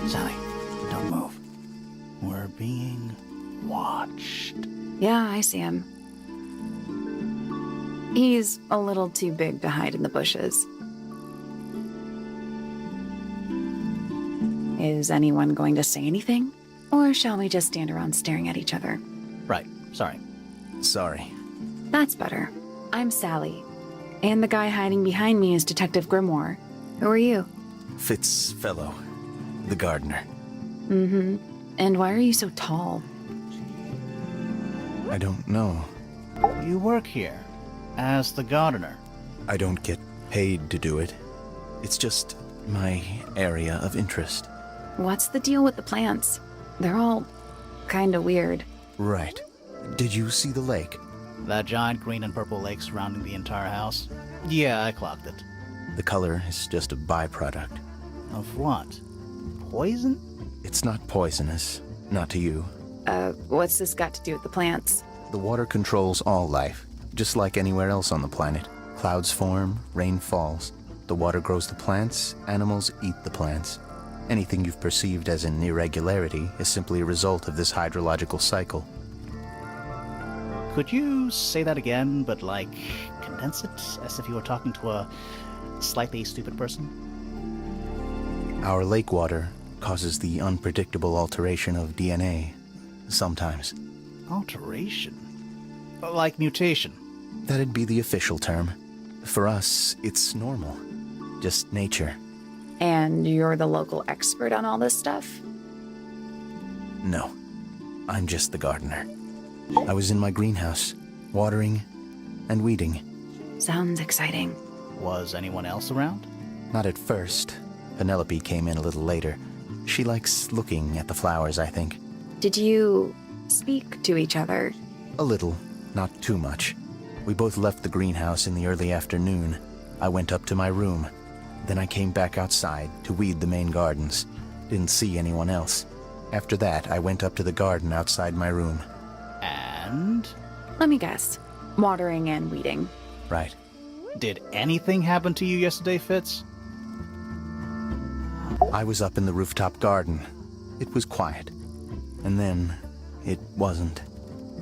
Sally, don't move. We're being watched. Yeah, I see him. He's a little too big to hide in the bushes. Is anyone going to say anything? Or shall we just stand around staring at each other? Right, sorry. Sorry. That's better. I'm Sally. And the guy hiding behind me is Detective Grimoire. Who are you? Fitz fellow, the gardener. Mm-hmm. And why are you so tall? I don't know. You work here as the gardener. I don't get paid to do it. It's just my area of interest. What's the deal with the plants? They're all kinda weird. Right. Did you see the lake? That giant green and purple lake surrounding the entire house? Yeah, I clocked it. The color is just a byproduct. Of what? Poison? It's not poisonous. Not to you. What's this got to do with the plants? The water controls all life, just like anywhere else on the planet. Clouds form, rain falls. The water grows the plants, animals eat the plants. Anything you've perceived as an irregularity is simply a result of this hydrological cycle. Could you say that again, but like, condense it as if you were talking to a slightly stupid person? Our lake water causes the unpredictable alteration of DNA, sometimes. Alteration? Like mutation? That'd be the official term. For us, it's normal. Just nature. And you're the local expert on all this stuff? No, I'm just the gardener. I was in my greenhouse, watering and weeding. Sounds exciting. Was anyone else around? Not at first. Penelope came in a little later. She likes looking at the flowers, I think. Did you speak to each other? A little, not too much. We both left the greenhouse in the early afternoon. I went up to my room. Then I came back outside to weed the main gardens. Didn't see anyone else. After that, I went up to the garden outside my room. And? Let me guess. Watering and weeding. Right. Did anything happen to you yesterday, Fitz? I was up in the rooftop garden. It was quiet. And then, it wasn't.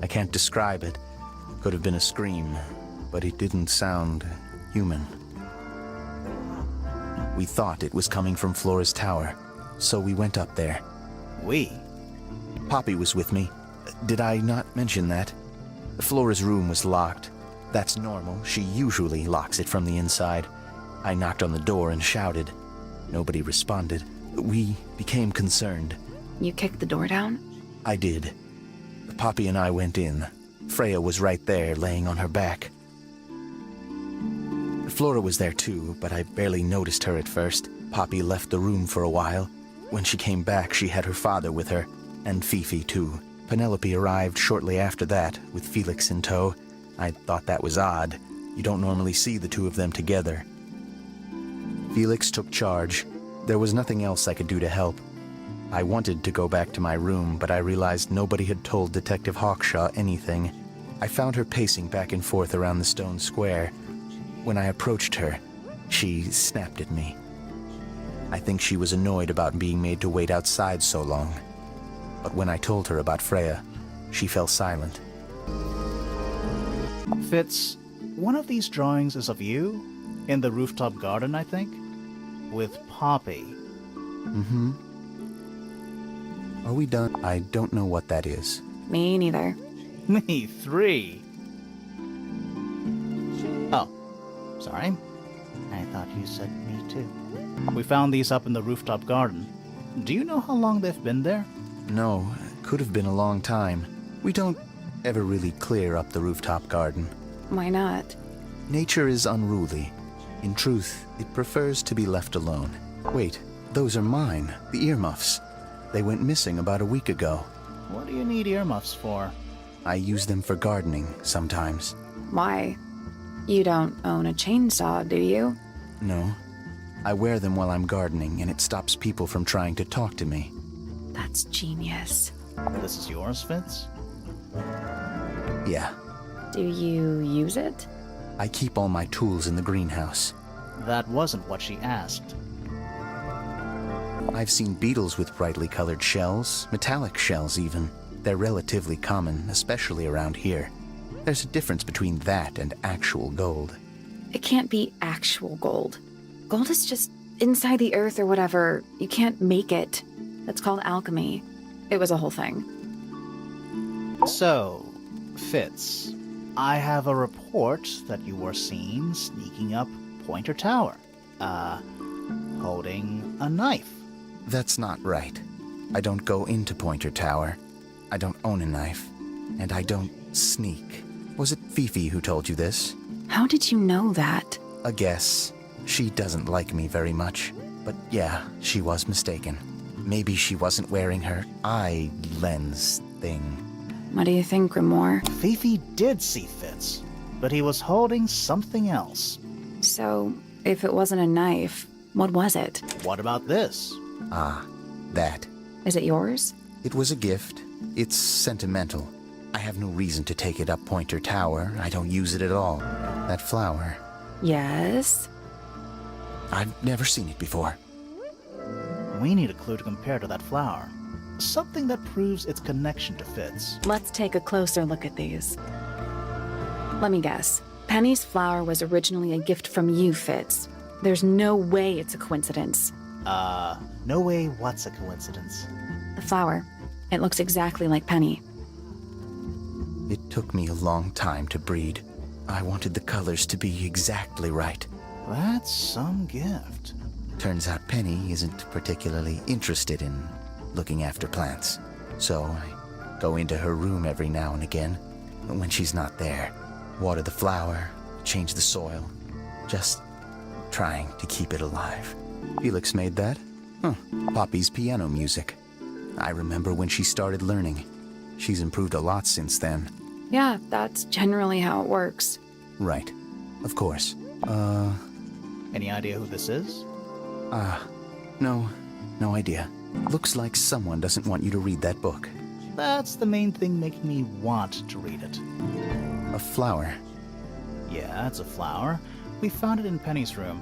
I can't describe it. Could have been a scream, but it didn't sound human. We thought it was coming from Flora's tower, so we went up there. We? Poppy was with me. Did I not mention that? Flora's room was locked. That's normal. She usually locks it from the inside. I knocked on the door and shouted. Nobody responded. We became concerned. You kicked the door down? I did. Poppy and I went in. Freya was right there, laying on her back. Flora was there too, but I barely noticed her at first. Poppy left the room for a while. When she came back, she had her father with her, and Fifi too. Penelope arrived shortly after that, with Felix in tow. I thought that was odd. You don't normally see the two of them together. Felix took charge. There was nothing else I could do to help. I wanted to go back to my room, but I realized nobody had told Detective Hawkshaw anything. I found her pacing back and forth around the stone square. When I approached her, she snapped at me. I think she was annoyed about being made to wait outside so long. But when I told her about Freya, she fell silent. Fitz, one of these drawings is of you? In the rooftop garden, I think? With Poppy. Mm-hmm. Are we done? I don't know what that is. Me neither. Me three. Oh, sorry. I thought you said me too. We found these up in the rooftop garden. Do you know how long they've been there? No, it could have been a long time. We don't ever really clear up the rooftop garden. Why not? Nature is unruly. In truth, it prefers to be left alone. Wait, those are mine, the earmuffs. They went missing about a week ago. What do you need earmuffs for? I use them for gardening sometimes. Why? You don't own a chainsaw, do you? No. I wear them while I'm gardening, and it stops people from trying to talk to me. That's genius. This is yours, Fitz? Yeah. Do you use it? I keep all my tools in the greenhouse. That wasn't what she asked. I've seen beetles with brightly colored shells, metallic shells even. They're relatively common, especially around here. There's a difference between that and actual gold. It can't be actual gold. Gold is just inside the earth or whatever. You can't make it. That's called alchemy. It was a whole thing. So, Fitz, I have a report that you were seen sneaking up Pointer Tower. Holding a knife. That's not right. I don't go into Pointer Tower. I don't own a knife. And I don't sneak. Was it Fifi who told you this? How did you know that? A guess. She doesn't like me very much. But yeah, she was mistaken. Maybe she wasn't wearing her eye lens thing. What do you think, Grimoire? Fifi did see Fitz, but he was holding something else. So, if it wasn't a knife, what was it? What about this? Ah, that. Is it yours? It was a gift. It's sentimental. I have no reason to take it up Pointer Tower. I don't use it at all. That flower. Yes? I've never seen it before. We need a clue to compare to that flower. Something that proves its connection to Fitz. Let's take a closer look at these. Let me guess. Penny's flower was originally a gift from you, Fitz. There's no way it's a coincidence. No way what's a coincidence. The flower. It looks exactly like Penny. It took me a long time to breed. I wanted the colors to be exactly right. That's some gift. Turns out Penny isn't particularly interested in looking after plants. So I go into her room every now and again. When she's not there, water the flower, change the soil. Just trying to keep it alive. Felix made that? Huh. Poppy's piano music. I remember when she started learning. She's improved a lot since then. Yeah, that's generally how it works. Right. Of course. Any idea who this is? No idea. Looks like someone doesn't want you to read that book. That's the main thing making me want to read it. A flower. Yeah, it's a flower. We found it in Penny's room.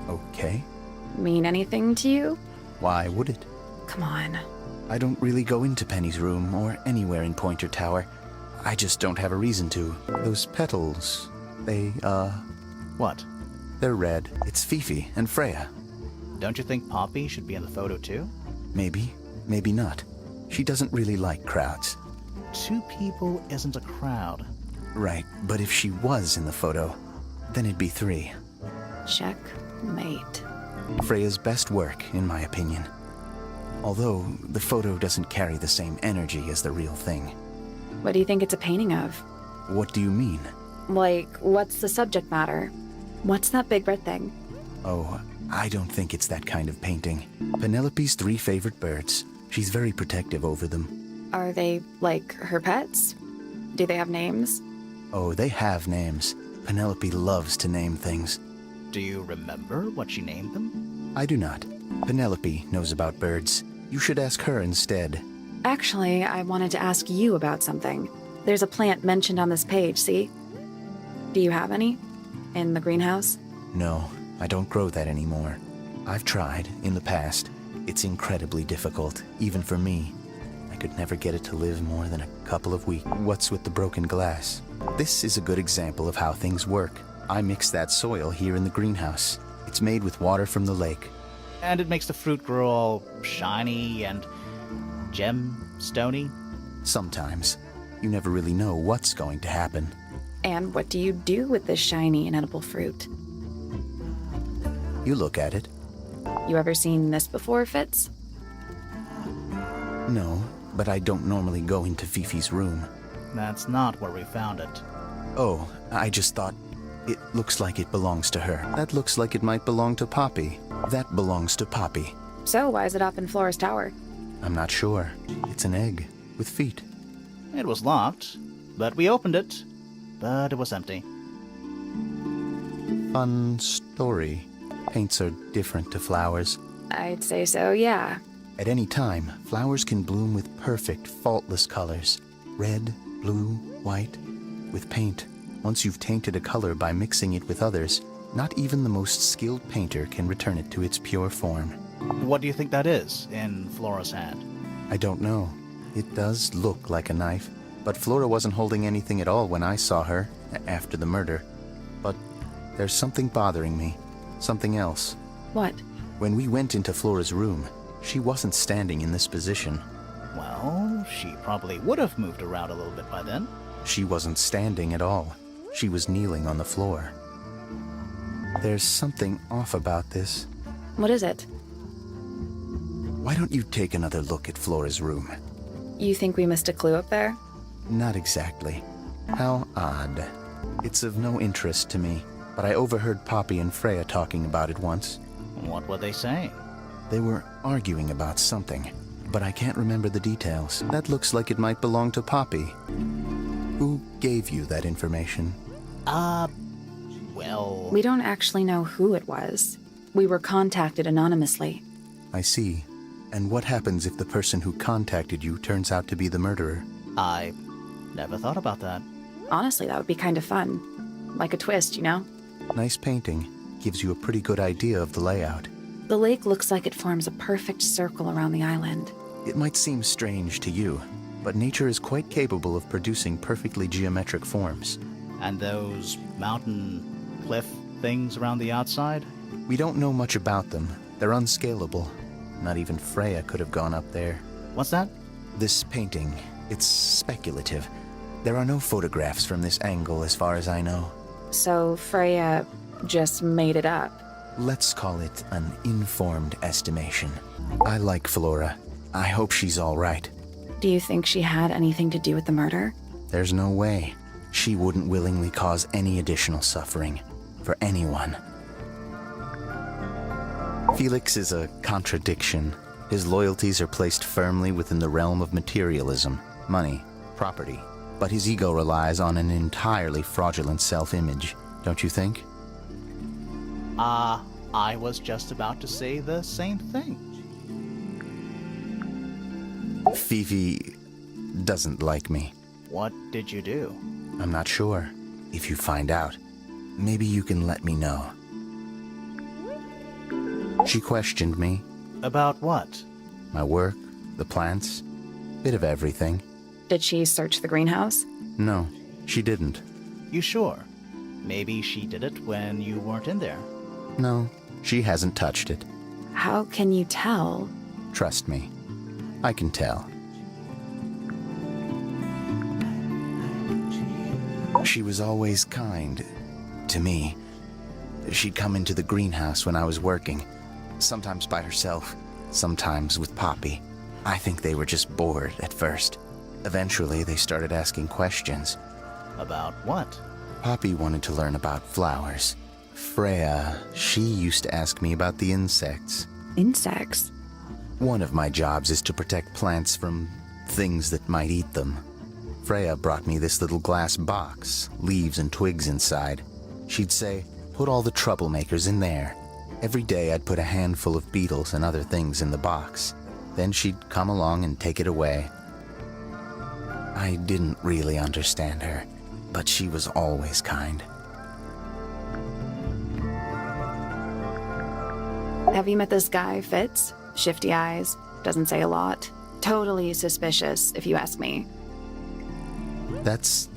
Okay. Mean anything to you? Why would it? Come on. I don't really go into Penny's room or anywhere in Pointer Tower. I just don't have a reason to. Those petals, they, What? they're red. It's Fifi and Freya. Don't you think Poppy should be in the photo too? Maybe, maybe not. She doesn't really like crowds. 2 people isn't a crowd. Right, but if she was in the photo, then it'd be 3. Checkmate. Freya's best work, in my opinion. Although, the photo doesn't carry the same energy as the real thing. What do you think it's a painting of? What do you mean? Like, what's the subject matter? What's that big red thing? Oh, I don't think it's that kind of painting. Penelope's 3 favorite birds. She's very protective over them. Are they, like, her pets? Do they have names? Oh, they have names. Penelope loves to name things. Do you remember what she named them? I do not. Penelope knows about birds. You should ask her instead. Actually, I wanted to ask you about something. There's a plant mentioned on this page, see? Do you have any? In the greenhouse? No, I don't grow that anymore. I've tried, in the past. It's incredibly difficult, even for me. I could never get it to live more than a couple of weeks. What's with the broken glass? This is a good example of how things work. I mix that soil here in the greenhouse. It's made with water from the lake. And it makes the fruit grow all shiny and gem-stony? Sometimes. You never really know what's going to happen. And what do you do with this shiny and edible fruit? You look at it. You ever seen this before, Fitz? No, but I don't normally go into Fifi's room. That's not where we found it. Oh, I just thought it looks like it belongs to her. That looks like it might belong to Poppy. That belongs to Poppy. So, why is it up in Flora's tower? I'm not sure. It's an egg with feet. It was locked, but we opened it. But it was empty. Fun story. Paints are different to flowers. I'd say so, yeah. At any time, flowers can bloom with perfect, faultless colors. Red, blue, white. With paint, once you've tainted a color by mixing it with others, not even the most skilled painter can return it to its pure form. What do you think that is in Flora's hand? I don't know. It does look like a knife, but Flora wasn't holding anything at all when I saw her after the murder. But there's something bothering me. Something else. What? When we went into Flora's room, she wasn't standing in this position. Well, she probably would have moved around a little bit by then. She wasn't standing at all. She was kneeling on the floor. There's something off about this. What is it? Why don't you take another look at Flora's room? You think we missed a clue up there? Not exactly. How odd. It's of no interest to me, but I overheard Poppy and Freya talking about it once. What were they saying? They were arguing about something, but I can't remember the details. That looks like it might belong to Poppy. Who gave you that information? Well... We don't actually know who it was. We were contacted anonymously. I see. And what happens if the person who contacted you turns out to be the murderer? I never thought about that. Honestly, that would be kind of fun. Like a twist, you know? Nice painting. Gives you a pretty good idea of the layout. The lake looks like it forms a perfect circle around the island. It might seem strange to you, but nature is quite capable of producing perfectly geometric forms. And those mountain cliff things around the outside? We don't know much about them. They're unscalable. Not even Freya could have gone up there. What's that? This painting, it's speculative. There are no photographs from this angle as far as I know. So Freya just made it up. Let's call it an informed estimation. I like Flora. I hope she's all right. Do you think she had anything to do with the murder? There's no way. She wouldn't willingly cause any additional suffering for anyone. Felix is a contradiction. His loyalties are placed firmly within the realm of materialism, money, property. But his ego relies on an entirely fraudulent self-image, don't you think? I was just about to say the same thing. Fifi doesn't like me. What did you do? I'm not sure. If you find out, maybe you can let me know. She questioned me. About what? My work, the plants, bit of everything. Did she search the greenhouse? No, she didn't. You sure? Maybe she did it when you weren't in there. No, she hasn't touched it. How can you tell? Trust me, I can tell. She was always kind to me. She'd come into the greenhouse when I was working, sometimes by herself, sometimes with Poppy. I think they were just bored at first. Eventually, they started asking questions. About what? Poppy wanted to learn about flowers. Freya, she used to ask me about the insects. Insects? One of my jobs is to protect plants from things that might eat them. Freya brought me this little glass box, leaves and twigs inside. She'd say, put all the troublemakers in there. Every day I'd put a handful of beetles and other things in the box. Then she'd come along and take it away. I didn't really understand her, but she was always kind. Have you met this guy, Fitz? Shifty eyes, doesn't say a lot. Totally suspicious, if you ask me. That's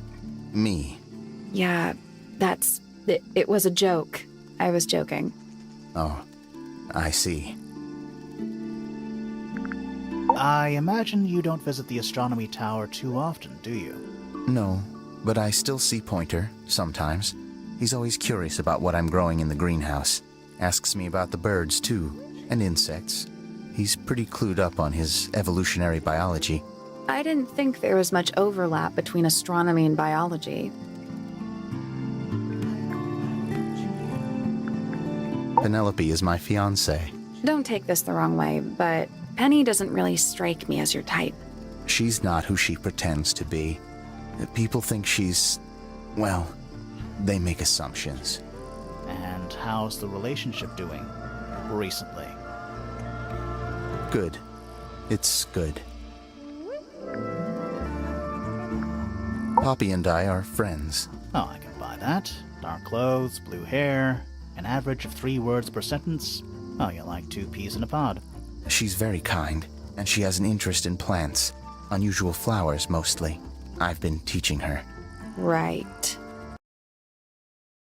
me. Yeah, it was a joke. I was joking. Oh, I see. I imagine you don't visit the astronomy tower too often, do you? No, but I still see Pointer, sometimes. He's always curious about what I'm growing in the greenhouse. Asks me about the birds, too, and insects. He's pretty clued up on his evolutionary biology. I didn't think there was much overlap between astronomy and biology. Penelope is my fiancée. Don't take this the wrong way, but Penny doesn't really strike me as your type. She's not who she pretends to be. People think she's... well, they make assumptions. And how's the relationship doing recently? Good. It's good. Poppy and I are friends. Oh, I can buy that. Dark clothes, blue hair, an average of 3 words per sentence. Oh, you're like two peas in a pod. She's very kind, and she has an interest in plants. Unusual flowers, mostly. I've been teaching her. Right.